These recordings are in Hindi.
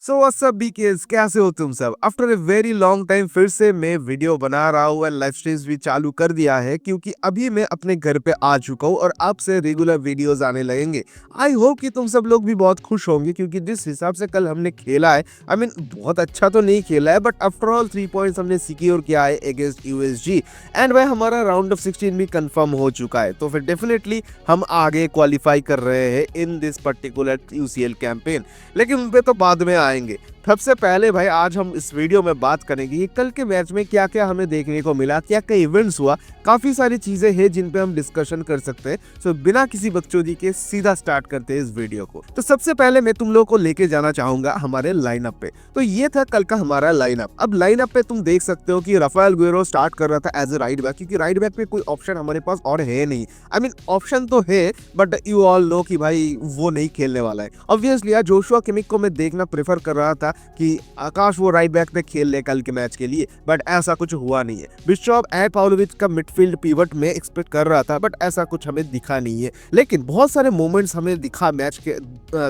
सो व्हाट्स अप बीकेस, कैसे हो तुम सब? After a very long time फिर से मैं वीडियो बना रहा हूँ एंड लाइव स्ट्रीम्स भी चालू कर दिया है क्योंकि अभी मैं अपने घर पे आ चुका हूँ और आपसे रेगुलर वीडियोस आने लगेंगे। आई होप कि तुम सब लोग भी बहुत खुश होंगे क्योंकि जिस हिसाब से कल हमने खेला है, आई मीन बहुत अच्छा तो नहीं खेला है बट आफ्टर ऑल 3 पॉइंट्स हमने सिक्योर किया है अगेंस्ट यूएसजी एंड भाई हमारा राउंड ऑफ 16 भी कंफर्म हो चुका है। तो फिर डेफिनेटली हम आगे क्वालिफाई कर रहे हैं in this particular UCL campaign, लेकिन उन पे तो बाद में आएंगे। सबसे पहले भाई आज हम इस वीडियो में बात करेंगे कि कल के मैच में क्या क्या हमें देखने को मिला, क्या क्या इवेंट्स हुआ। काफी सारी चीजें हैं जिन पे हम डिस्कशन कर सकते हैं। सो बिना किसी बकचोदी के सीधा स्टार्ट करते हैं इस वीडियो को। तो सबसे पहले मैं तुम लोगों को लेके जाना चाहूंगा हमारे लाइनअप पे। तो ये था कल का हमारा लाइनअप। अब लाइनअप पे तुम देख सकते हो कि राफेल गुएरो स्टार्ट कर रहा था एज ए राइट बैक, क्योंकि राइट बैक पे कोई ऑप्शन हमारे पास और है नहीं। आई मीन ऑप्शन तो है बट यू ऑल नो कि भाई वो नहीं खेलने वाला है। ऑब्वियसली यार जोशुआ किमिक को मैं देखना प्रेफर कर रहा था कि आकाश वो राइट बैक पे खेल ले कल के मैच के लिए, बट ऐसा कुछ हुआ नहीं है। बिशॉप एंड पाउलोविच का मिडफील्ड पिवट में एक्सपेक्ट कर रहा था बट ऐसा कुछ हमें दिखा नहीं है। लेकिन बहुत सारे मोमेंट्स हमें दिखा मैच के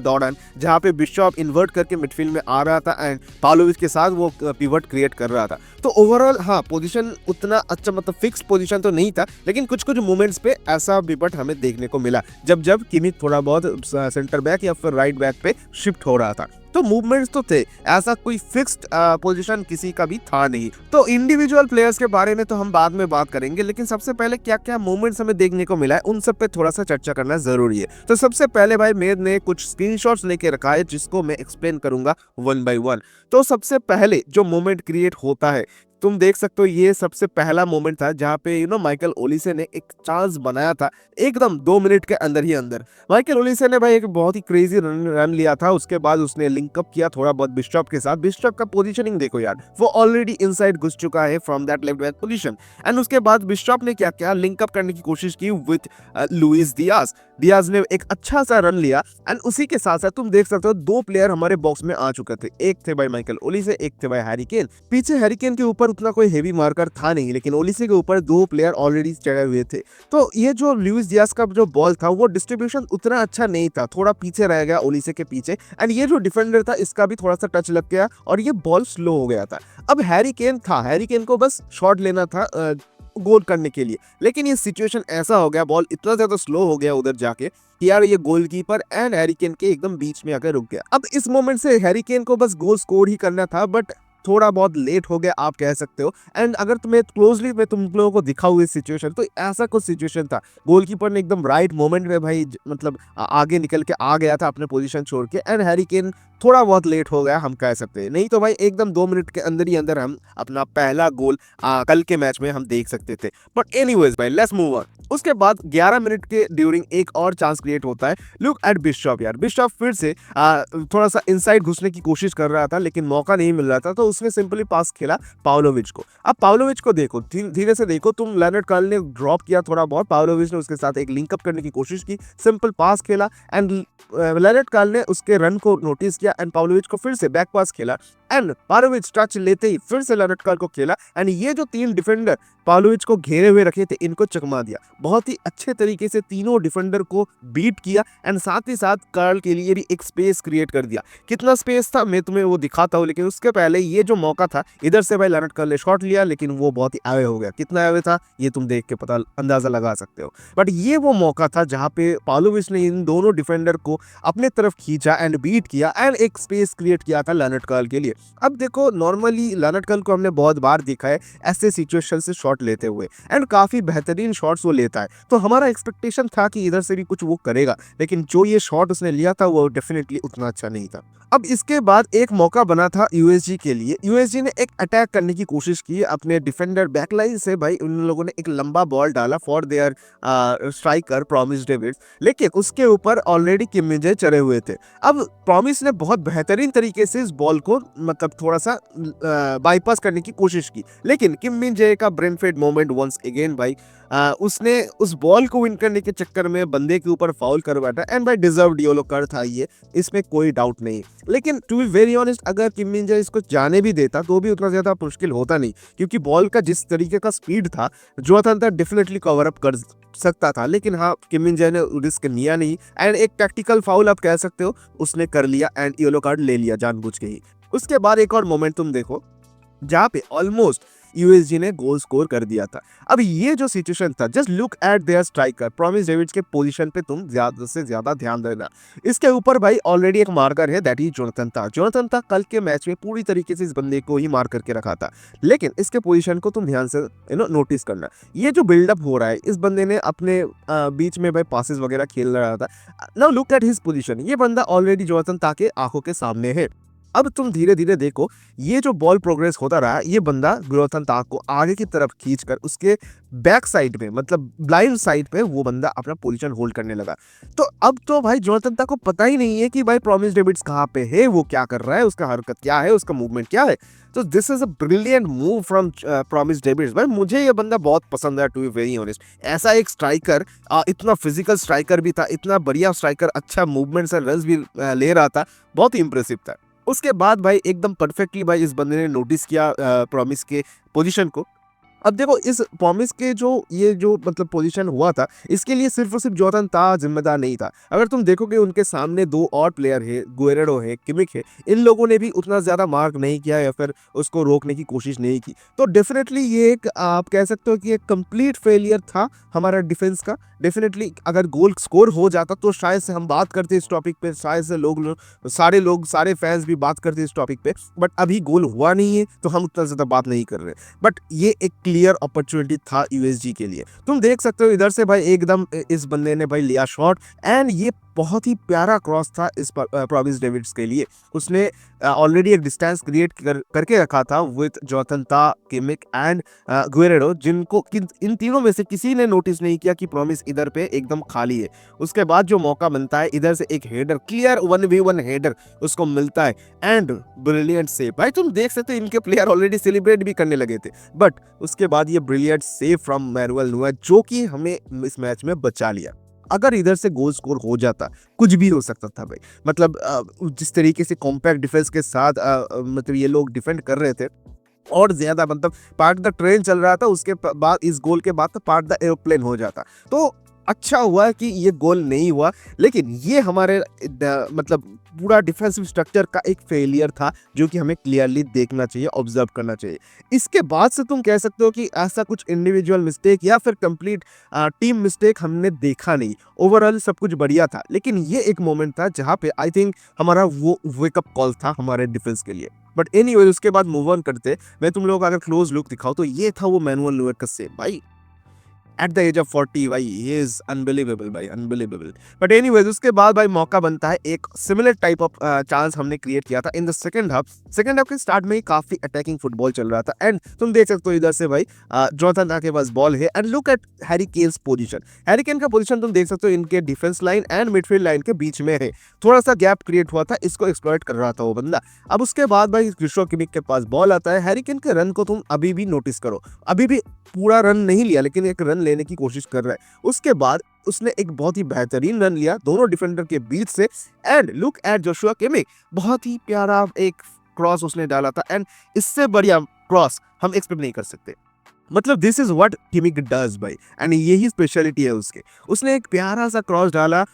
दौरान जहां पे बिशॉप इन्वर्ट करके मिडफील्ड में आ रहा था एंड पाउलोविच के साथ वो पिवट क्रिएट कर रहा था। तो ओवरऑल हाँ, पोजीशन उतना अच्छा मतलब फिक्स पोजीशन तो नहीं था, लेकिन कुछ कुछ मोमेंट्स पे ऐसा पिवट हमें देखने को मिला जब जब किमिक थोड़ा बहुत सेंटर बैक या फिर राइट बैक पे शिफ्ट हो रहा था। तो मूवमेंट्स तो थे, ऐसा कोई फिक्स्ड पोजीशन किसी का भी था नहीं। तो इंडिविजुअल प्लेयर्स के बारे में तो हम बाद में बात करेंगे, लेकिन सबसे पहले क्या क्या मूवमेंट्स हमें देखने को मिला है उन सब पे थोड़ा सा चर्चा करना जरूरी है। तो सबसे पहले भाई मैंने कुछ स्क्रीनशॉट्स लेके रखा है जिसको मैं एक्सप्लेन करूंगा वन बाय वन। तो सबसे पहले जो मोमेंट क्रिएट होता है, तुम देख सकते हो ये सबसे पहला मोमेंट था जहां पे माइकल ओलिसे ने एक चांस बनाया था एकदम 2 मिनट के अंदर ही अंदर। माइकल ओलिसे ने भाई एक बहुत ही क्रेजी रन लिया था। उसके बाद उसने लिंकअप किया थोड़ा बहुत बिशॉप के साथ। बिशॉप का पोजीशनिंग देखो यार, वो ऑलरेडी इनसाइड घुस चुका है from that left back position and उसके बाद बिशॉप ने क्या किया, लिंकअप करने की कोशिश की विद लुइस डियाज। डियाज ने एक अच्छा सा रन लिया एंड उसी के साथ साथ तुम देख सकते हो 2 प्लेयर हमारे बॉक्स में आ चुके थे। एक थे भाई माइकल ओलिसे, एक थे भाई हैरी केन। पीछे हैरी केन के ऊपर उतना कोई हेवी मार्कर था नहीं, लेकिन ओलिसे के ऊपर 2 प्लेयर ऑलरेडी चढ़े हुए थे। तो ये जो लुइस डियाज का जो बॉल था वो डिस्ट्रीब्यूशन उतना अच्छा नहीं था, थोड़ा पीछे रह गया ओलिसे के पीछे एंड ये जो डिफेंडर था इसका भी थोड़ा सा टच लग गया और ये बॉल स्लो हो गया था। अब हैरी केन था, हैरी केन को बस शॉट लेना था गोल करने के लिए, लेकिन ये सिचुएशन ऐसा हो गया, बॉल इतना ज्यादा स्लो हो गया उधर जाके कि यार ये गोलकीपर एंड हैरी केन के एकदम बीच में आकर रुक गया। अब इस मोमेंट से हैरी केन को बस गोल स्कोर ही करना था बट थोड़ा बहुत लेट हो गया आप कह सकते हो। एंड अगर तुम्हें क्लोजली मैं तुम लोगों को दिखाऊं इस सिचुएशन, तो ऐसा कुछ सिचुएशन था, गोलकीपर ने एकदम राइट मोमेंट में भाई मतलब आगे निकल के आ गया था अपने पोजीशन छोड़ के एंड हैरी केन थोड़ा बहुत लेट हो गया हम कह सकते हैं। नहीं तो भाई एकदम 2 मिनट के अंदर ही अंदर हम अपना पहला गोल कल के मैच में हम देख सकते थे। बट एनीवेज भाई लेट्स मूव ऑन। उसके बाद 11 मिनट के ड्यूरिंग एक और चांस क्रिएट होता है। लुक एट बिशॉप यार, बिशॉप फिर से थोड़ा सा इनसाइड घुसने की कोशिश कर रहा था लेकिन मौका नहीं मिल रहा था, तो उसने सिंपली पास खेला पाउलोविच को। अब पाउलोविच को देखो, धीरे से देखो तुम, लेनर्ड कार्ल ने ड्रॉप किया थोड़ा बहुत, पाउलोविच ने उसके साथ एक लिंकअप करने की कोशिश की, सिंपल पास खेला एंड लेनर्ड कार्ल ने उसके रन को नोटिस किया एंड पाउलोविच को फिर से बैक पास खेला एंड पाउलोविच टच लेते ही फिर से लेनर्ड कार्ल को खेला एंड ये जो 3 डिफेंडर पाउलोविच को घेरे हुए रखे थे इनको चकमा दिया। बहुत ही अच्छे तरीके से तीनों डिफेंडर को बीट किया एंड साथ ही साथ कार्ल के लिए भी एक स्पेस क्रिएट कर दिया। कितना स्पेस था मैं तुम्हें वो दिखाता हूँ, लेकिन उसके पहले ये जो मौका था इधर से भाई लेनर्ड कार्ल ने शॉट लिया लेकिन वो बहुत ही आवे हो गया। कितना आवे था ये तुम देख के पता अंदाजा लगा सकते हो। बट ये वो मौका था जहां पे पाउलोविच ने इन दोनों डिफेंडर को अपने तरफ खींचा एंड बीट किया एंड एक स्पेस क्रिएट किया था लेनर्ड कार्ल के लिए। अब देखो नॉर्मली लेनर्ड कार्ल को हमने बहुत बार देखा है ऐसे सिचुएशन से शॉट लेते हुए एंड काफी बेहतरीन शॉट्स वो लेता है, तो हमारा एक्सपेक्टेशन था कि इधर से भी कुछ वो करेगा, लेकिन जो ये शॉट उसने लिया था वो डेफिनेटली उतना अच्छा नहीं था। अब इसके बाद एक मौका बना था यूएसजी के लिए। यूएसजी ने एक अटैक करने की कोशिश की अपने डिफेंडर बैकलाइन से, भाई उन लोगों ने एक लंबा बॉल डाला for their striker promise David, लेकिन उसके ऊपर ऑलरेडी किम मिंजे चढ़े हुए थे। अब प्रॉमिस ने बहुत बेहतरीन तरीके से इस बॉल को मतलब थोड़ा सा बाईपास करने की कोशिश की, लेकिन किम मिन जे का brain fade moment once again भाई, उसने उस बॉल को विन करने के चक्कर में बंदे के ऊपर फाउल कर बैठा, एंड भाई डिजर्व्ड येलो कार्ड था ये, इसमें कोई डाउट नहीं। लेकिन टू बी वेरी ऑनेस्ट, अगर किम मिन जे इसको जाने भी देता तो भी उतना ज्यादा मुश्किल होता नहीं, क्योंकि बॉल का जिस तरीके का स्पीड था, जोनाथन ताह डेफिनेटली कवर अप कर सकता था। लेकिन हाँ, किम मिन जे ने रिस्क लिया नहीं, एंड एक टैक्टिकल फाउल आप कह सकते हो उसने कर लिया, एंड येलो कार्ड ले लिया जानबूझ के ही। उसके बाद एक और मोमेंट तुम देखो जहाँ पे ऑलमोस्ट यूएसजी ने गोल स्कोर कर दिया था। अब ये जो सिचुएशन था, just look at there striker promise David's के पोजीशन पे तुम ज्यादा से ज्यादा ध्यान देना। इसके ऊपर भाई ऑलरेडी एक मार्कर है, दैट इज जोनाथन ताह। जोनाथन ताह कल के मैच में पूरी तरीके से इस बंदे को ही मार करके रखा था, लेकिन इसके पोजीशन को तुम ध्यान से नोटिस करना। ये जो बिल्डअप हो रहा है, इस बंदे ने अपने बीच में भाई पासेस वगैरह खेल रहा था। Now look at his position, ये बंदा ऑलरेडी जोनाथन ताह के आंखों के सामने है। अब तुम धीरे धीरे देखो, ये जो बॉल प्रोग्रेस होता रहा, ये बंदा जोनाथन ताह को आगे की तरफ खींचकर उसके बैक साइड में, मतलब ब्लाइंड साइड पे वो बंदा अपना पोजीशन होल्ड करने लगा। तो अब तो भाई जोनाथन ताह को पता ही नहीं है कि भाई प्रॉमिस डेविड्स कहाँ पे है, वो क्या कर रहा है, उसका हरकत क्या है, उसका मूवमेंट क्या है। तो this is a brilliant move from promise David's. भाई मुझे ये बंदा बहुत पसंद है, टू बी वेरी ऑनेस्ट। ऐसा एक स्ट्राइकर, इतना फिजिकल स्ट्राइकर भी था, इतना बढ़िया स्ट्राइकर, अच्छा मूवमेंट से रन्स भी ले रहा था, बहुत ही इंप्रेसिव था। उसके बाद भाई एकदम परफेक्टली भाई इस बंदे ने नोटिस किया प्रॉमिस के पोजीशन को। अब देखो, इस प्रॉमिस के ये जो मतलब पोजीशन हुआ था, इसके लिए सिर्फ और सिर्फ जोनाथन ताह जिम्मेदार नहीं था। अगर तुम देखोगे उनके सामने दो और प्लेयर है, गुएरेरो है, किमिक है, इन लोगों ने भी उतना ज्यादा मार्क नहीं किया या फिर उसको रोकने की कोशिश नहीं की। तो डेफिनेटली ये एक, आप कह सकते हो कि एक कंप्लीट फेलियर था हमारा डिफेंस का। डेफिनेटली अगर गोल स्कोर हो जाता तो शायद से हम बात करते इस टॉपिक पे, शायद से सारे फैंस भी बात करते इस टॉपिक पे, बट अभी गोल हुआ नहीं है तो हम उतना ज्यादा बात नहीं कर रहे। बट ये एक क्लियर अपॉर्चुनिटी था यूएसजी के लिए। तुम देख सकते हो इधर से भाई एकदम इस बंदे ने भाई लिया शॉट, एंड ये बहुत ही प्यारा क्रॉस था इस प्रॉमिस डेविड्स के लिए। उसने ऑलरेडी एक डिस्टेंस क्रिएट करके रखा था विद जोनाथन ताह, किमिक एंड गुएरेरो, जिनको इन तीनों में से किसी ने नोटिस नहीं किया कि प्रॉमिस इधर पे एकदम खाली है। उसके बाद जो मौका बनता है, इधर से एक हेडर, क्लियर 1v1 हेडर उसको मिलता है, एंड ब्रिलियंट सेव। भाई तुम देख सकते हो इनके प्लेयर ऑलरेडी सेलिब्रेट भी करने लगे थे, बट उसके बाद ये brilliant save from manual Noire, जो कि हमें इस मैच में बचा लिया। अगर इधर से गोल स्कोर हो जाता, कुछ भी हो सकता था भाई। मतलब जिस तरीके से कॉम्पैक्ट डिफेंस के साथ मतलब ये लोग डिफेंड कर रहे थे, और ज्यादा मतलब पार्क द ट्रेन चल रहा था, उसके बाद इस गोल के बाद तो पार्क द एरोप्लेन हो जाता। तो अच्छा हुआ कि ये गोल नहीं हुआ, लेकिन ये हमारे मतलब पूरा डिफेंसिव स्ट्रक्चर का एक फेलियर था, जो कि हमें क्लियरली देखना चाहिए, ऑब्जर्व करना चाहिए। इसके बाद से तुम कह सकते हो कि ऐसा कुछ इंडिविजुअल मिस्टेक या फिर कंप्लीट टीम मिस्टेक हमने देखा नहीं। ओवरऑल सब कुछ बढ़िया था, लेकिन ये एक मोमेंट था जहाँ पे आई थिंक हमारा वो वेकअप कॉल था हमारे डिफेंस के लिए। बट एनीवे, उसके बाद मूव ऑन करते, मैं तुम लोग अगर क्लोज लुक दिखाऊं तो ये था वो मैनुअल नोयर का सेव भाई। एट द एज ऑफ 40 भाई, ही इज अनबिलीवेबल भाई, अनबिलीवेबल। बट एनीवेज, उसके बाद भाई मौका बनता है, एक सिमिलर टाइप ऑफ चांस हमने क्रिएट किया था in the second half. Second half के स्टार्ट में ही काफी अटैकिंग फुटबॉल चल रहा था, एंड तुम देख सकते हो इधर से भाई जोनाथन ताह के पास बॉल है, and look at Harry Kane's position. Harry Kane का पोजीशन तुम देख सकते हो इनके defence line and midfield line के बीच में है। थोड़ा सा गैप क्रिएट हुआ था, इसको एक्सप्लॉइट कर रहा था वो बंदा। अब उसके बाद भाई जोशुआ किमिक के पास बॉल आता है। हैरी केन के रन को तुम अभी भी नोटिस करो, अभी भी पूरा रन नहीं लिया, लेकिन एक रन लेने की कोशिश कर रहा है। उसके बाद उसने एक बहुत ही बेहतरीन रन लिया दोनों डिफेंडर के बीच से, and look eight Joshua Kimmich, बहुत ही प्यारा एक क्रॉस उसने डाला था, एंड इससे बढ़िया क्रॉस हम एक्सपेक्ट नहीं कर सकते। मतलब this is what Kimmich does भाई, एंड यही स्पेशलिटी है उसके। उसने एक प्यारा सा क्रॉस डाला,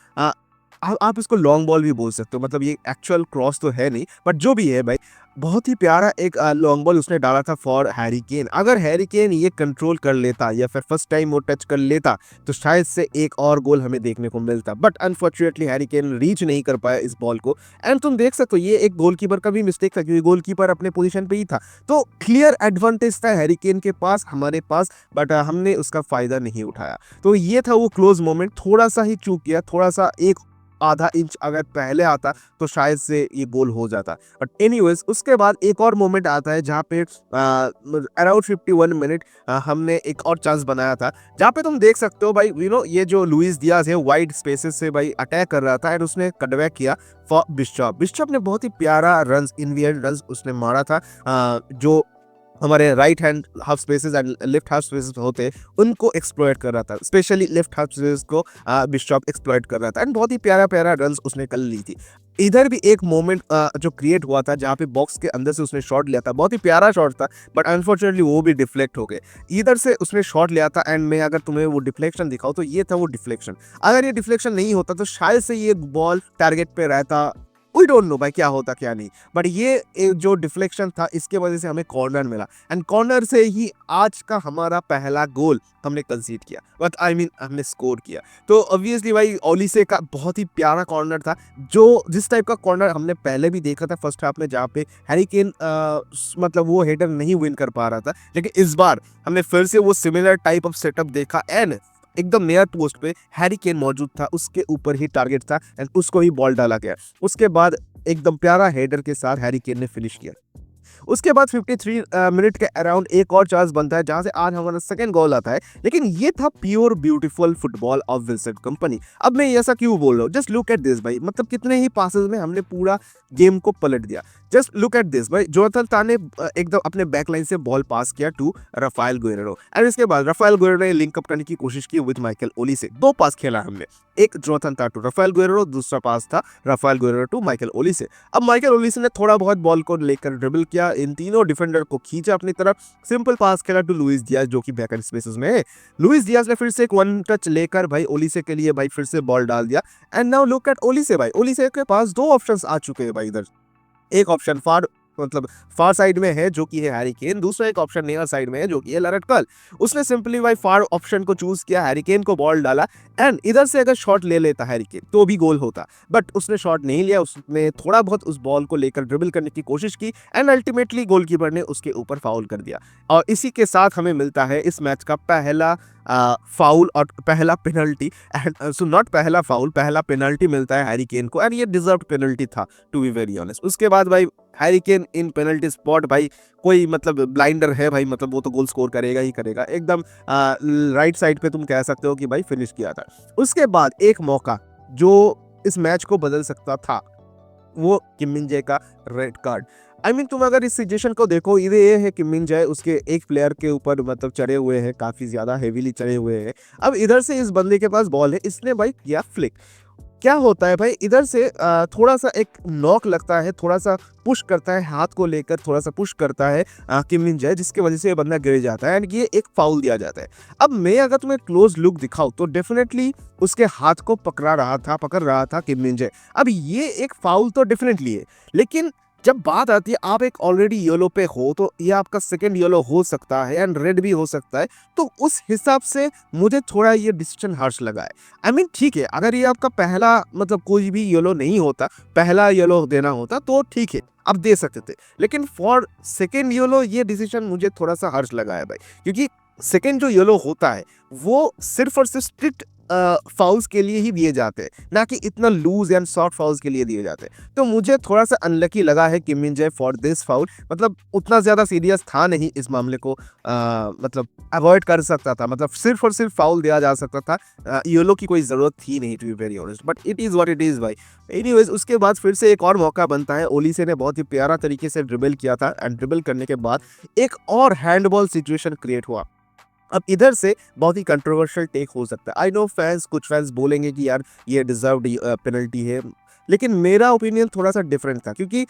आप इसको लॉन्ग बॉल भी बोल सकते हो, मतलब ये एक्चुअल क्रॉस तो है नहीं, बट जो भी है भाई, बहुत ही प्यारा एक लॉन्ग बॉल उसने डाला था फॉर हैरी केन। अगर हैरी केन ये कंट्रोल कर लेता या फिर फर्स्ट टाइम वो टच कर लेता तो शायद से एक और गोल हमें देखने को मिलता, but unfortunately Harry Kane reach नहीं कर पाया इस बॉल को। एंड तुम देख सकते हो ये एक गोलकीपर का भी मिस्टेक था, क्योंकि गोलकीपर अपने पोजीशन पे ही था। तो क्लियर एडवांटेज था हैरी केन के पास, हमारे पास, बट हमने उसका फायदा नहीं उठाया। तो ये था वो क्लोज मोमेंट, थोड़ा सा ही चूक किया, थोड़ा सा एक आधा इंच अगर पहले आता तो शायद से ये गोल हो जाता। बट एनीवेज उसके बाद एक और मोमेंट आता है जहाँ पे अराउंड 51 मिनट हमने एक और चांस बनाया था, जहाँ पे तुम देख सकते हो भाई ये जो लुइस दियाज है वाइड स्पेसेस से भाई अटैक कर रहा था एंड उसने कटबैक किया फॉर बिशॉप। बिशॉप ने बहुत ही प्यारा रन इनवियड रन उसने मारा था, जो हमारे right hand half spaces and left half spaces होते उनको एक्सप्लॉइट कर रहा था, स्पेशली लेफ्ट हाफ स्पेसेस को बिशॉप एक्सप्लॉइट कर रहा था एंड बहुत ही प्यारा प्यारा रन्स उसने कर ली थी। इधर भी एक मोमेंट जो क्रिएट हुआ था जहाँ पे बॉक्स के अंदर से उसने शॉट लिया था, बहुत ही प्यारा शॉट था बट अनफॉर्चुनेटली वो भी डिफ्लेक्ट हो गए। इधर से उसने शॉट लिया था एंड मैं अगर तुम्हें वो डिफ्लेक्शन दिखाऊं तो ये था वो डिफ्लेक्शन। अगर ये डिफ्लेक्शन नहीं होता तो शायद से ये बॉल टारगेट पे रहता, वी डोंट नो भाई क्या होता क्या नहीं, बट ये जो डिफ्लेक्शन था इसके वजह से हमें कॉर्नर मिला एंड कॉर्नर से ही आज का हमारा पहला गोल हमने कंसीड किया, बट आई मीन हमने स्कोर किया। तो ऑब्वियसली भाई ओलिसे का बहुत ही प्यारा कॉर्नर था, जो जिस टाइप का कॉर्नर हमने पहले भी देखा था फर्स्ट हाफ में, जहाँ पे हैरी केन मतलब वो हेडर नहीं विन कर पा रहा था, लेकिन इस बार हमने फिर से वो सिमिलर टाइप ऑफ सेटअप देखा एंड एकदम नियर पोस्ट पे हैरी केन मौजूद था, उसके ऊपर ही टारगेट था एंड उसको ही बॉल डाला गया। उसके बाद एकदम प्यारा हेडर के साथ हैरी केन ने फिनिश किया। उसके बाद 53 मिनट के अराउंड एक और चांस बनता है जहां से आज हमारा सेकंड गोल आता है, लेकिन ये था pure beautiful football of Vincent company. अब मैं ऐसा क्यों बोल रहा हूँ, जस्ट लुक एट दिस भाई, मतलब कितने ही पासेस में हमने पूरा गेम को पलट दिया। जस्ट लुक एट दिस भाई, जोनाथन ता ने एकदम अपने बैक लाइन से बॉल पास किया टू राफेल गुएरेरो एंड इसके बाद राफेल गुएरेरो ने लिंक अप करने की कोशिश की विद माइकल ओलिसे। दो पास खेला हमने, एक जोनाथन ता टू राफेल गुएरेरो, दूसरा पास था Rafale Guerrero to Michael Olise. अब माइकल ओलिसे ने थोड़ा बहुत बॉल को लेकर ड्रिबल किया, इन तीनों डिफेंडर को खींचा अपनी तरफ, सिंपल पास खेला टू लुइस दियाज जो कि बैक स्पेसेस में है। लुइस दियाज ने फिर से एक वन टच लेकर भाई ओलिसे के लिए भाई फिर से बॉल डाल दिया and now look at Olise भाई, ओलिसे के पास दो ऑप्शंस आ चुके हैं भाई। इधर एक ऑप्शन फार साइड में है जो कि है हैरी केन, दूसरा एक ऑप्शन नियर साइड में है जो कि है लैरेट कर्ल। उसने सिंपली भाई फार ऑप्शन को चूज किया, हैरी केन को बॉल डाला एंड इधर से अगर शॉट ले लेता हैरी केन तो भी गोल होता, बट उसने शॉट नहीं लिया, उसने थोड़ा बहुत उस बॉल को लेकर ड्रिबल करने की कोशिश की एंड अल्टीमेटली गोलकीपर ने उसके ऊपर फाउल कर दिया। और इसी के साथ हमें मिलता है इस मैच का पहला फाउल और पहला पेनल्टी एंड सो नॉट पहला फाउल, पहला पेनल्टी मिलता है हैरी केन को एंड ये डिजर्व्ड पेनल्टी था टू बी वेरी ऑनेस्ट। उसके बाद भाई हैरी केन इन पेनल्टी स्पॉट भाई कोई मतलब ब्लाइंडर है भाई, मतलब वो तो गोल स्कोर करेगा ही करेगा, एकदम राइट साइड पे तुम कह सकते हो कि भाई फिनिश किया था। उसके बाद एक मौका जो इस मैच को बदल सकता था, वो किम मिन जे का रेड कार्ड। आई मीन तुम अगर इस सिचुएशन को देखो, ये है कि मिन जाए उसके एक प्लेयर के ऊपर मतलब चढ़े हुए हैं, काफी ज्यादा हेवीली चढ़े हुए हैं। अब इधर से इस बंदे के पास बॉल है, इसने भाई किया फ्लिक। क्या होता है भाई, इधर से थोड़ा सा एक नॉक लगता है, थोड़ा सा पुश करता है, हाथ को लेकर थोड़ा सा पुश करता है किम मिन जाए, जिसकी वजह से ये बंदा गिर जाता है एंड ये एक फाउल दिया जाता है। अब मैं अगर तुम्हें क्लोज लुक दिखाऊं तो डेफिनेटली उसके हाथ को पकड़ रहा था किम मिन जाए। अब ये एक फाउल तो डेफिनेटली है, लेकिन जब बात आती है आप एक ऑलरेडी येलो पे हो तो ये आपका सेकंड येलो हो सकता है एंड रेड भी हो सकता है, तो उस हिसाब से मुझे थोड़ा ये डिसीजन हार्श लगा है। आई मीन ठीक है, अगर ये आपका पहला मतलब कोई भी येलो नहीं होता, पहला येलो देना होता तो ठीक है आप दे सकते थे, लेकिन फॉर सेकेंड येलो ये डिसीजन मुझे थोड़ा सा हार्श लगा है भाई, क्योंकि सेकेंड जो येलो होता है वो सिर्फ और सिर्फ स्ट्रिक्ट फाउल्स के लिए ही दिए जाते हैं, ना कि इतना लूज एंड सॉफ्ट फाउल्स के लिए दिए जाते हैं। तो मुझे थोड़ा सा अनलकी लगा है किम मिन जाए फॉर दिस फाउल, मतलब उतना ज़्यादा सीरियस था नहीं, इस मामले को मतलब अवॉइड कर सकता था, मतलब सिर्फ और सिर्फ फाउल दिया जा सकता था, येलो की कोई ज़रूरत थी नहीं to be very honest, but it is what it is भाई। एनीवेज उसके बाद फिर से एक और मौका बनता है, ओलिसे ने बहुत ही प्यारा तरीके से ड्रिबल किया था एंड ड्रिबल करने के बाद एक और हैंडबॉल सिचुएशन क्रिएट हुआ। अब इधर से बहुत ही कंट्रोवर्शियल टेक हो सकता है, आई नो कुछ फैंस बोलेंगे कि यार ये डिजर्व्ड पेनल्टी है, लेकिन मेरा ओपिनियन थोड़ा सा डिफरेंट था, क्योंकि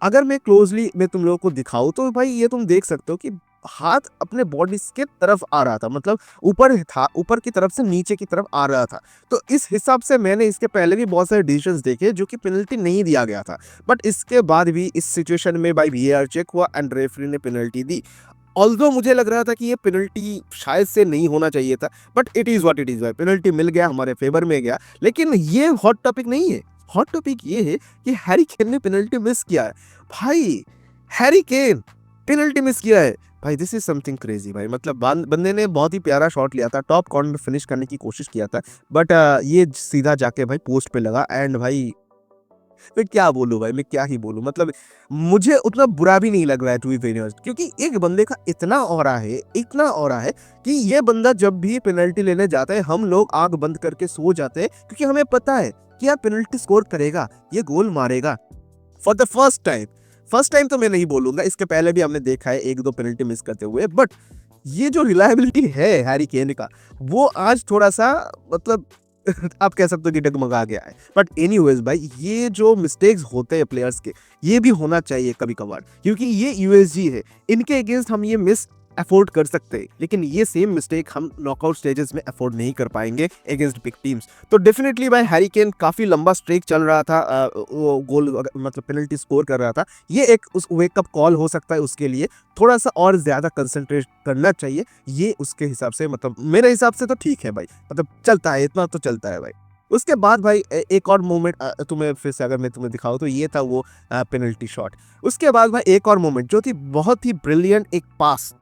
अगर मैं क्लोजली मैं तुम लोगों को दिखाऊं तो भाई ये तुम देख सकते हो कि हाथ अपने बॉडी के तरफ आ रहा था, मतलब ऊपर था, ऊपर की तरफ से नीचे की तरफ आ रहा था। तो इस हिसाब से मैंने इसके पहले भी बहुत सारे डिसीजंस देखे जो कि पेनल्टी नहीं दिया गया था, बट इसके बाद भी इस सिचुएशन में भाई वीएआर चेक हुआ एंड रेफरी ने पेनल्टी दी। ऑल्दो मुझे लग रहा था कि ये पेनल्टी शायद से नहीं होना चाहिए था, but it is what it is भाई, पेनल्टी मिल गया, हमारे फेवर में गया। लेकिन ये हॉट टॉपिक नहीं है, हॉट टॉपिक ये है कि हैरी केन ने पेनल्टी मिस किया है भाई, हैरी केन पेनल्टी मिस किया है। भाई दिस इज समथिंग क्रेजी भाई, मतलब बंदे ने बहुत ही प्यारा शॉट लिया था, टॉप कॉर्नर फिनिश करने की कोशिश किया था, बट ये सीधा जाके भाई पोस्ट पे लगा। एंड भाई मैं क्या बोलूं भाई, मैं क्या ही बोलूं, मतलब मुझे उतना बुरा भी नहीं लग रहा है टू बी वेरी ऑनेस्ट, क्योंकि एक बंदे का इतना ऑरा है, इतना ऑरा है कि ये बंदा जब भी पेनल्टी लेने जाता है हम लोग आंख बंद करके सो जाते हैं, क्योंकि हमें पता है कि यार पेनल्टी स्कोर करेगा, ये गोल मारेगा for the first time. First time तो मैं नहीं बोलूंगा, इसके पहले भी हमने देखा है एक दो पेनल्टी मिस करते हुए, बट ये जो रिलायबिलिटी है हैरी केन का, वो आज थोड़ा सा मतलब आप कह सकते हो कि डगमगा गया है। बट एनीवेज भाई, ये जो मिस्टेक्स होते हैं प्लेयर्स के, ये भी होना चाहिए कभी कभार, क्योंकि ये यूएसजी है, इनके अगेंस्ट हम ये मिस अफोर्ड कर सकते हैं, लेकिन ये सेम मिस्टेक हम नॉकआउट स्टेजेस में अफोर्ड नहीं कर पाएंगे अगेंस्ट बिग टीम्स। तो डेफिनेटली भाई हैरी केन काफी लंबा स्ट्रेक चल रहा था, वो गोल मतलब पेनल्टी स्कोर कर रहा था, ये एक उस वेकअप कॉल हो सकता है उसके लिए, थोड़ा सा और ज्यादा कंसंट्रेट करना चाहिए, ये उसके हिसाब से, मतलब मेरे हिसाब से तो ठीक है भाई, मतलब चलता है, इतना तो चलता है भाई। उसके बाद भाई एक और मोमेंट तुम्हें फिर से अगर मैं तुम्हें दिखाऊं तो ये था वो पेनल्टी शॉट। उसके बाद भाई एक और मोमेंट जो थी बहुत ही ब्रिलियंट, एक पास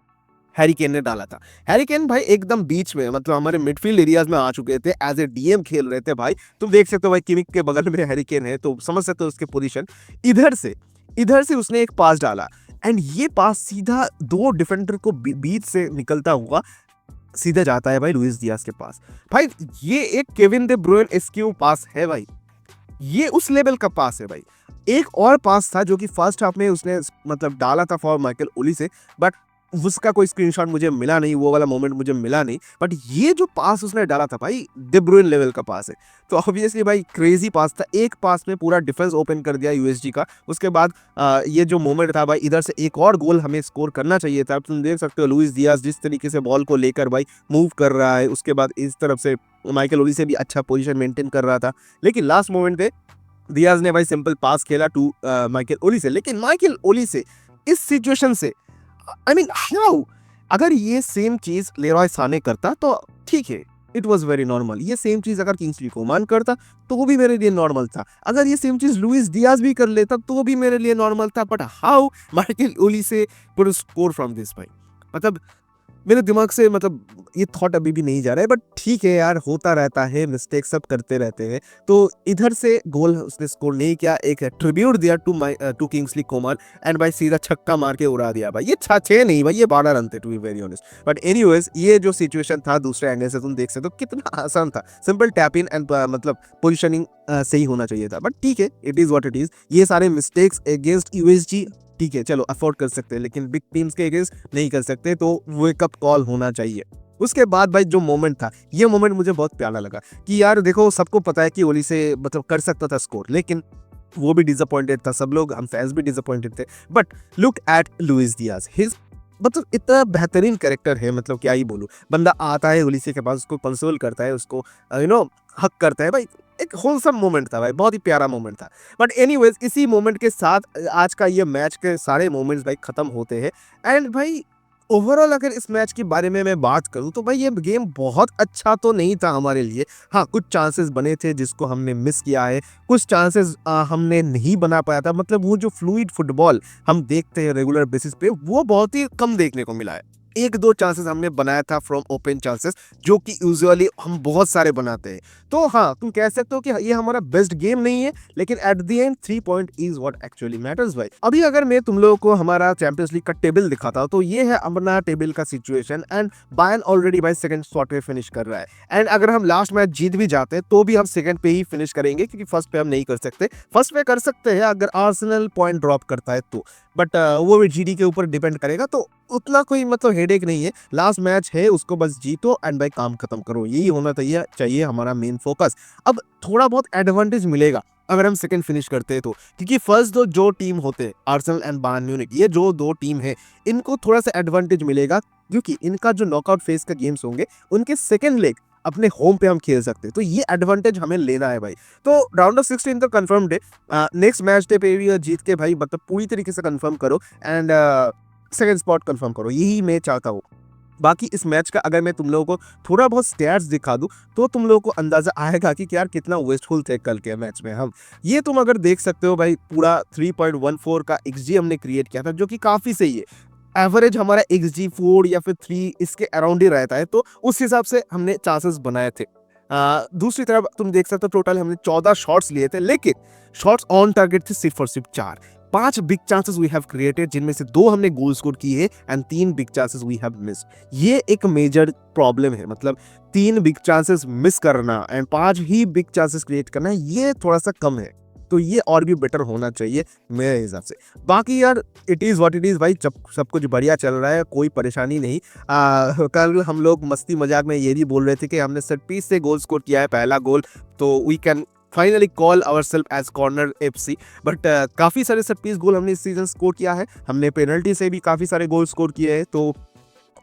हैरी केन ने डाला था। हैरी केन भाई एकदम बीच में, मतलब हमारे मिडफील्ड एरियाज में आ चुके थे, एज ए डीएम खेल रहे थे भाई, तुम देख सकते हो भाई किमिक के बगल में हैरी केन है, तो समझ सकते हो उसके पोजीशन। इधर से उसने एक पास डाला, एंड ये पास सीधा दो डिफेंडर को बीच से निकलता हुआ सीधा जाता है भाई लुइस डियाज के पास। भाई ये एक केविन दे ब्रुयन एस्क्यू पास है भाई, ये उस लेवल का पास है भाई। एक और पास था जो कि फर्स्ट हाफ में उसने मतलब डाला था फॉर माइकल ओली से, बट उसका कोई स्क्रीनशॉट मुझे मिला नहीं, वो वाला मोमेंट मुझे मिला नहीं, बट ये जो पास उसने डाला था भाई डे ब्रुयन लेवल का पास है। तो ऑब्वियसली भाई क्रेजी पास था, एक पास में पूरा डिफेंस ओपन कर दिया यूएसजी का। उसके बाद ये जो मोमेंट था भाई, इधर से एक और गोल हमें स्कोर करना चाहिए था। तुम देख सकते हो लुइस डियाज जिस तरीके से बॉल को लेकर भाई मूव कर रहा है, उसके बाद इस तरफ से माइकल ओली से भी अच्छा पोजीशन मेंटेन कर रहा था, लेकिन लास्ट मोमेंट पे डियाज ने भाई सिंपल पास खेला टू माइकल ओली से। लेकिन माइकल ओली से इस सिचुएशन से आई मीन हाउ, अगर ये सेम चीज लेरॉय साने करता तो ठीक है, इट वॉज वेरी नॉर्मल। ये सेम चीज अगर किंग्सली कोमान करता तो वो भी मेरे लिए नॉर्मल था, अगर ये सेम चीज लुइस डियाज भी कर लेता तो भी मेरे लिए नॉर्मल था, बट हाउ माइकल ओली से पुट स्कोर फ्रॉम दिस भाई, मतलब मेरे दिमाग से मतलब ये थॉट अभी भी नहीं जा रहा है, बट ठीक है यार, होता रहता है, मिस्टेक सब करते रहते हैं। तो इधर से गोल उसने स्कोर नहीं किया, एक ट्रिब्यूट दिया टू किंग्सली कोमान, एंड भाई सीधा छक्का मार के उड़ा दिया भाई। ये 6 नहीं भाई, ये 12 रन थे to be very honest. But anyways, ये जो सिचुएशन था दूसरे एंगल से तुम देख सकते हो कितना आसान था, सिंपल टैप इन एंड मतलब पोजिशनिंग सही होना चाहिए था, बट ठीक है, it is what it is. ये सारे मिस्टेक्स अगेंस्ट यूएसजी ठीक है, चलो अफोर्ड कर सकते हैं, लेकिन बिग टीम्स के अगेंस्ट नहीं कर सकते, तो वेकअप कॉल होना चाहिए। उसके बाद भाई जो मोमेंट था, ये मोमेंट मुझे बहुत प्यारा लगा कि यार देखो, सबको पता है कि ओली से मतलब कर सकता था स्कोर, लेकिन वो भी डिसअपॉइंटेड था, सब लोग, हम फैंस भी डिसअपॉइंटेड थे, but look at Luis Diaz, his मतलब इतना बेहतरीन कैरेक्टर है, मतलब क्या ही बोलूं। बंदा आता है ओलिसे के पास, उसको कंसोल करता है, उसको हक करता है भाई, एक होलसम मोमेंट था भाई, बहुत ही प्यारा मोमेंट था। बट एनीवेज, इसी मोमेंट के साथ आज का ये मैच के सारे मोमेंट्स भाई खत्म होते हैं। एंड भाई ओवरऑल अगर इस मैच के बारे में मैं बात करूं तो भाई ये गेम बहुत अच्छा तो नहीं था हमारे लिए। हाँ, कुछ चांसेस बने थे जिसको हमने मिस किया है, कुछ चांसेस हमने नहीं बना पाया था, मतलब वो जो फ्लूइड फुटबॉल हम देखते हैं रेगुलर बेसिस पे, वो बहुत ही कम देखने को मिला है। एक दो चांसेस हमने बनाया था फ्रॉम ओपन चांसेस, जो कि यूजुअली हम बहुत सारे बनाते हैं। तो हाँ, तुम कह सकते हो कि ये हमारा बेस्ट गेम नहीं है, लेकिन at the end 3 point is what actually matters भाई। अभी अगर मैं तुम लोगों को हमारा चैंपियंस लीग का टेबल दिखाता हूं, तो ये है अपना टेबल का सिचुएशन, एंड बायर्न ऑलरेडी भाई सेकंड स्पॉट पे फिनिश कर रहा है। एंड अगर हम लास्ट मैच जीत भी जाते हैं तो भी हम सेकंड पे ही फिनिश करेंगे, क्योंकि फर्स्ट पे हम नहीं कर सकते। फर्स्ट पे कर सकते हैं अगर आर्सेनल पॉइंट ड्रॉप करता है तो, बट वो भी जीडी के ऊपर डिपेंड करेगा, तो उतना कोई मतलब हेडेक नहीं है। लास्ट मैच है, उसको बस जीतो एंड भाई काम खत्म करो, यही होना चाहिए हमारा मेन फोकस। अब थोड़ा बहुत एडवांटेज मिलेगा अगर हम सेकंड फिनिश करते हैं तो, क्योंकि फर्स्ट जो टीम होते हैं आर्सेनल एंड बायर्न म्यूनिख, ये जो दो टीम है, इनको थोड़ा सा एडवांटेज मिलेगा, क्योंकि इनका जो नॉकआउट फेज का गेम्स होंगे, उनके सेकंड लेग अपने होम पे हम खेल सकते हैं, तो ये एडवांटेज हमें लेना है भाई। तो राउंड ऑफ 16 तो कंफर्म्ड है, नेक्स्ट मैच डे पे भी जीत के भाई मतलब पूरी तरीके से कंफर्म करो, एंड सेकंड स्पॉट कंफर्म करो, यही मैं चाहता हूँ। बाकी इस मैच का अगर मैं तुम लोगों को थोड़ा बहुत स्टैट्स दिखा दूं तो तुम लोगों को अंदाजा आएगा कि यार कितना वेस्टफुल थे कल के मैच में हम। ये तुम अगर देख सकते हो भाई, पूरा 3.14 का XG हमने क्रिएट किया था, जो कि काफी सही है। एवरेज हमारा XG 4 या फिर 3 इसके अराउंड ही रहता है, तो उस हिसाब से हमने चांसेस बनाए थे। दूसरी तरफ तुम देख सकते हो टोटल हमने 14 शॉट्स लिए थे, लेकिन शॉट्स ऑन टारगेट थे सिर्फ और सिर्फ 4। 5 big chances we have created, जिनमें से 2 हमने गोल स्कोर किए and 3 big chances we have missed. ये एक मेजर प्रॉब्लम है, मतलब 3 बिग चांसेस मिस करना एंड 5 ही बिग चांसेस क्रिएट करना, ये थोड़ा सा कम है। तो ये और भी बेटर होना चाहिए मेरे हिसाब से। बाकी यार it is what it is भाई, जब सब कुछ बढ़िया चल रहा है, कोई परेशानी नहीं। कल हम लोग मस्ती मजाक में ये भी बोल रहे थे कि हमने सेट पीस से गोल स्कोर किया है पहला गोल, तो we can finally call ourselves as corner FC। But काफ़ी सारे सेट पीस गोल हमने इस सीजन स्कोर किया है, हमने पेनल्टी से भी काफ़ी सारे गोल स्कोर किए हैं, तो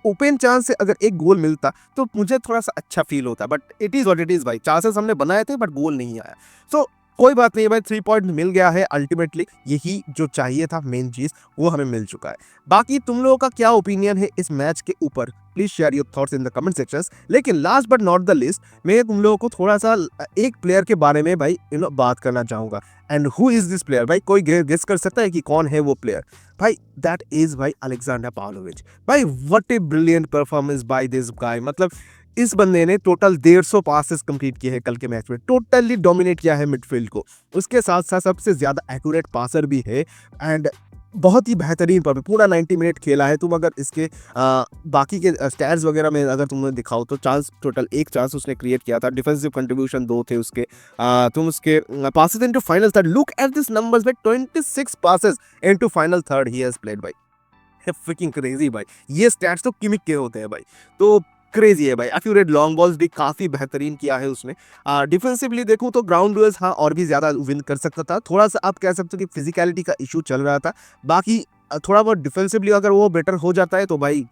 ओपन चांस से अगर एक गोल मिलता तो मुझे थोड़ा सा अच्छा फील होता। But it is what it is भाई, चांसेस हमने बनाए थे बट गोल नहीं आया। सो कोई बात नहीं भाई, 3 पॉइंट मिल गया है, अल्टीमेटली यही जो चाहिए था, मेन चीज वो हमें मिल चुका है। बाकी तुम लोगों का क्या ओपिनियन है इस मैच के ऊपर, please share your thoughts in the comment sections. लेकिन last but not the list, मैं तुम लोगों को थोड़ा सा एक प्लेयर के बारे में भाई बात करना चाहूंगा। And who is this player भाई, कोई गेस कर सकता है कि कौन है वो प्लेयर? भाई दैट इज भाई अलेक्जेंडर पाव्लोविच। भाई what a brilliant performance by this guy, मतलब इस बंदे ने टोटल 150 पासेस कंप्लीट किए हैं कल के मैच में, टोटली डोमिनेट किया है मिडफील्ड को। उसके साथ साथ सबसे ज्यादा एक्यूरेट पासर भी है एंड बहुत ही बेहतरीन पर पूरा 90 मिनट खेला है। तुम अगर इसके बाकी के स्टैट्स वगैरह में अगर तुमने दिखाओ तो चांस टोटल 1 चांस उसने क्रिएट किया था, डिफेंसिव कंट्रीब्यूशन 2 थे उसके। तुम उसके passes into final third, look at this numbers भाई, 26 passes into final third he has played भाई, फ्रिकिंग क्रेजी भाई। ये स्टैट्स तो किमिक के होते हैं भाई, तो क्रेजी है भाई। एक्यूरेट लॉन्ग बॉल्स भी काफी बेहतरीन किया है उसने। डिफेंसिवली देखूं तो ग्राउंड डुएल्स हाँ और भी ज्यादा विन कर सकता था, थोड़ा सा आप कह सकते हो कि फिजिकलिटी का इशू चल रहा था। बाकी थोड़ा बहुत डिफेंसिवली अगर वो बेटर हो जाता है तो भाई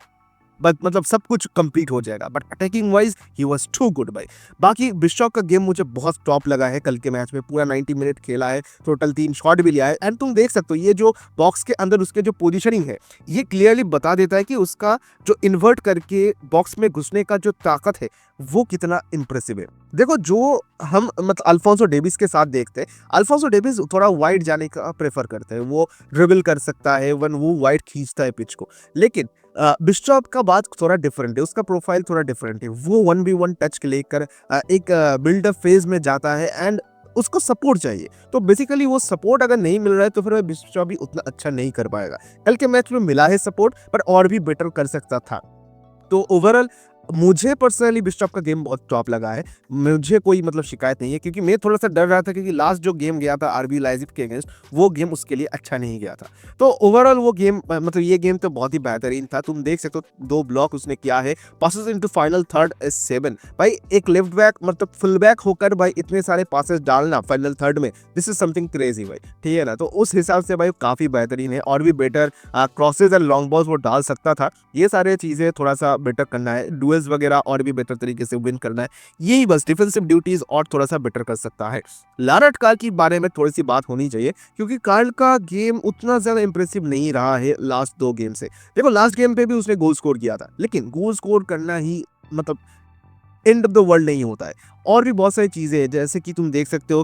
बट मतलब सब कुछ कंप्लीट हो जाएगा। But attacking wise he was too good भाई। बाकी बिशॉप का गेम मुझे बहुत टॉप लगा है कल के मैच में, पूरा 90 मिनट खेला है, टोटल 3 शॉट भी लिया है। एंड तुम देख सकते हो ये जो बॉक्स के अंदर उसके जो पोजीशनिंग है, ये क्लियरली बता देता है कि उसका जो इन्वर्ट करके बॉक्स में घुसने का जो ताकत है वो कितना इंप्रेसिव है। देखो जो हम मतलब अल्फोंसो डेविस के साथ देखते हैं, अल्फोंसो डेविस थोड़ा वाइड जाने का प्रेफर करते हैं, वो ड्रिबल कर सकता है वन वो वाइड खींचता है पिच को। लेकिन बिशॉप का बात थोड़ा डिफरेंट है, उसका प्रोफाइल थोड़ा डिफरेंट है। वो 1v1 टच लेकर एक बिल्डअप फेज में जाता है एंड उसको सपोर्ट चाहिए। तो बेसिकली वो सपोर्ट अगर नहीं मिल रहा है तो फिर बिशॉप भी उतना अच्छा नहीं कर पाएगा। कल के मैच में मिला है सपोर्ट, पर और भी बेटर कर सकता था। तो ओवरऑल मुझे पर्सनली बिशॉप का गेम बहुत टॉप लगा है, मुझे कोई मतलब शिकायत नहीं है, क्योंकि मैं थोड़ा सा डर रहा था क्योंकि लास्ट जो गेम गया था RB लाइजिप के अगेंस्ट, वो गेम उसके लिए अच्छा नहीं गया था। तो ओवरऑल वो गेम मतलब ये गेम तो बहुत ही बेहतरीन था। तुम देख सकते हो 2 ब्लॉक उसने किया है, passes into final third is 7 भाई। एक लेफ्ट बैक मतलब फुल बैक होकर भाई इतने सारे पासेस डालना फाइनल थर्ड में, दिस इज समथिंग क्रेजी भाई, ठीक है ना। तो उस हिसाब से भाई काफी बेहतरीन है, और भी better crosses and long balls वो डाल सकता था। ये सारे चीजें थोड़ा सा बेटर करना है, डुएल्स वगैरह और भी बेटर तरीके से विन करना है, यही बस डिफेंसिव ड्यूटीज और थोड़ा सा बेटर कर सकता है। लारट कार्ल के बारे में थोड़ी सी बात होनी चाहिए, क्योंकि कार्ल का गेम उतना ज्यादा इंप्रेसिव नहीं रहा है लास्ट 2 गेम से। देखो लास्ट गेम पे भी उसने गोल स्कोर किया था, लेकिन गोल स्कोर करना ही मतलब एंड ऑफ द वर्ल्ड नहीं होता है। और भी बहुत सारी चीज़ें हैं, जैसे कि तुम देख सकते हो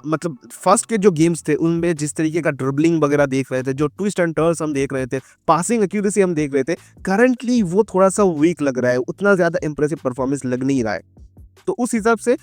मतलब फर्स्ट के जो गेम्स थे उनमें जिस तरीके का ड्रिबलिंग वगैरह देख रहे थे, जो ट्विस्ट एंड टर्न्स हम देख रहे थे, पासिंग एक्यूरेसी हम देख रहे थे, करंटली वो थोड़ा सा वीक लग रहा है, उतना ज़्यादा इंप्रेसिव परफॉर्मेंस लग नहीं रहा है। तो उस हिसाब से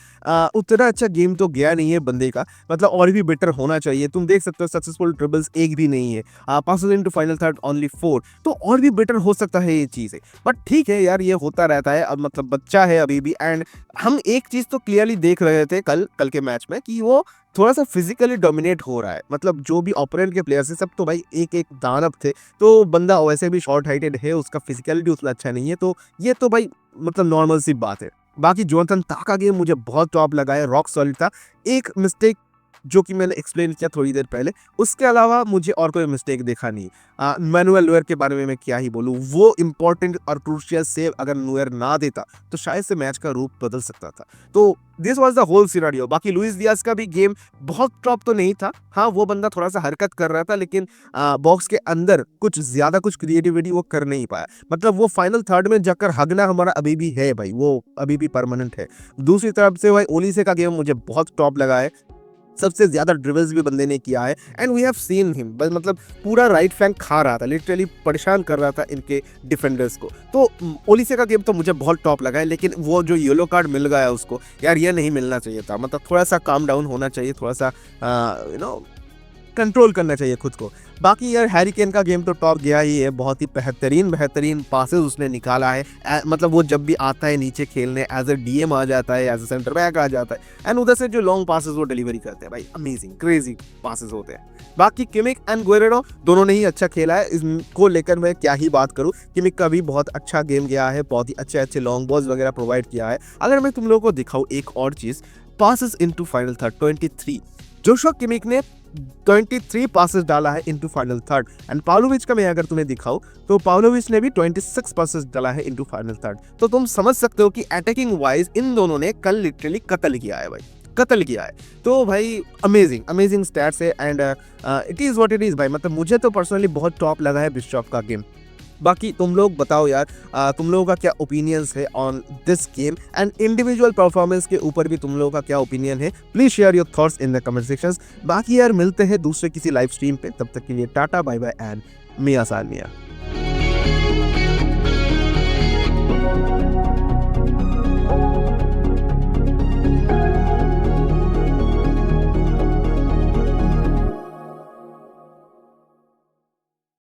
उतना अच्छा गेम तो गया नहीं है बंदे का, मतलब और भी बेटर होना चाहिए। तुम देख सकते हो सक्सेसफुल ट्रिबल्स एक भी नहीं है, passes into final third only 4, तो और भी बेटर हो सकता है ये चीज़ें। बट ठीक है यार, ये होता रहता है, अब मतलब बच्चा है अभी भी। एंड हम एक चीज़ तो क्लियरली देख रहे थे कल के मैच में कि वो थोड़ा सा फिजिकली डोमिनेट हो रहा है, मतलब जो भी ओपोनेंट के प्लेयर्स हैं सब तो भाई एक एक दानव थे, तो बंदा वैसे भी शॉर्ट हाइटेड है, उसका फिजिकलिटी उतना अच्छा नहीं है, तो ये तो भाई मतलब नॉर्मल सी बात है। बाकी जोनाथन ता का गेम मुझे बहुत टॉप लगा है, रॉक सॉलिड था। एक मिस्टेक जो कि मैंने एक्सप्लेन किया थोड़ी देर पहले, उसके अलावा मुझे और कोई मिस्टेक देखा नहीं। मैनुअल नोयर के बारे में मैं क्या ही बोलूँ, वो इंपॉर्टेंट और क्रूशियल सेव अगर नोयर ना देता तो शायद से मैच का रूप बदल सकता था। तो this was the whole scenario. बाकी लुइस डियाज का भी गेम बहुत टॉप तो नहीं था, हाँ वो बंदा थोड़ा सा हरकत कर रहा था, लेकिन बॉक्स के अंदर कुछ ज्यादा कुछ क्रिएटिविटी वो कर नहीं पाया। मतलब वो फाइनल थर्ड में जाकर हगना हमारा अभी भी है भाई, वो अभी भी परमानेंट है। दूसरी तरफ से भाई ओलिसे का गेम मुझे बहुत टॉप लगा है, सबसे ज्यादा ड्रिबल्स भी बंदे ने किया है and we have seen him, मतलब पूरा राइट फ्लैंक खा रहा था, लिटरली परेशान कर रहा था इनके डिफेंडर्स को। तो ओलिसे का गेम तो मुझे बहुत टॉप लगा है, लेकिन वो जो येलो कार्ड मिल गया उसको, यार ये नहीं मिलना चाहिए था। मतलब थोड़ा सा काम डाउन होना चाहिए, थोड़ा सा कंट्रोल करना चाहिए खुद को। बाकी यार हैरी केन का गेम तो टॉप गया ही है, बहुत ही बेहतरीन पासेस उसने निकाला है। मतलब वो जब भी आता है नीचे खेलने, एज ए डीएम आ जाता है, एज ए सेंटर बैक आ जाता है एंड उधर से जो लॉन्ग पासेस वो डिलीवरी करते हैं भाई, अमेजिंग क्रेजी पासेस होते हैं। बाकी किमिक एंड गुएरेरो दोनों ने ही अच्छा खेला है, इसको लेकर मैं क्या ही बात करूं। किमिक का भी बहुत अच्छा गेम गया है, बहुत ही अच्छे लॉन्ग बॉल्स वगैरह प्रोवाइड किया है। अगर मैं तुम लोगों को दिखाऊं एक और चीज, passes into final third 23, Joshua Kimmich ने 23 पासेस डाला है इनटू फाइनल थर्ड एंड पाउलोविच का मैं अगर तुम्हें दिखाऊं तो पाउलोविच ने भी 26 पासेस डाला है इनटू फाइनल थर्ड। तो तुम समझ सकते हो कि अटैकिंग वाइज इन दोनों ने कल लिटरली कत्ल किया है भाई, कत्ल किया है। तो भाई अमेजिंग स्टैट्स है and it is what it is भाई। मतलब मुझे तो पर्सनली बहुत टॉप लगा है बिशॉप का गेम। बाकी तुम लोग बताओ यार, तुम लोगों का क्या ओपिनियंस है on this game and individual performance के ऊपर भी तुम लोगों का क्या ओपिनियन है, please share your thoughts in the comment sections. बाकी यार मिलते हैं दूसरे किसी लाइव स्ट्रीम पे, तब तक के लिए टाटा बाय बाय एंड मियां साल मियां।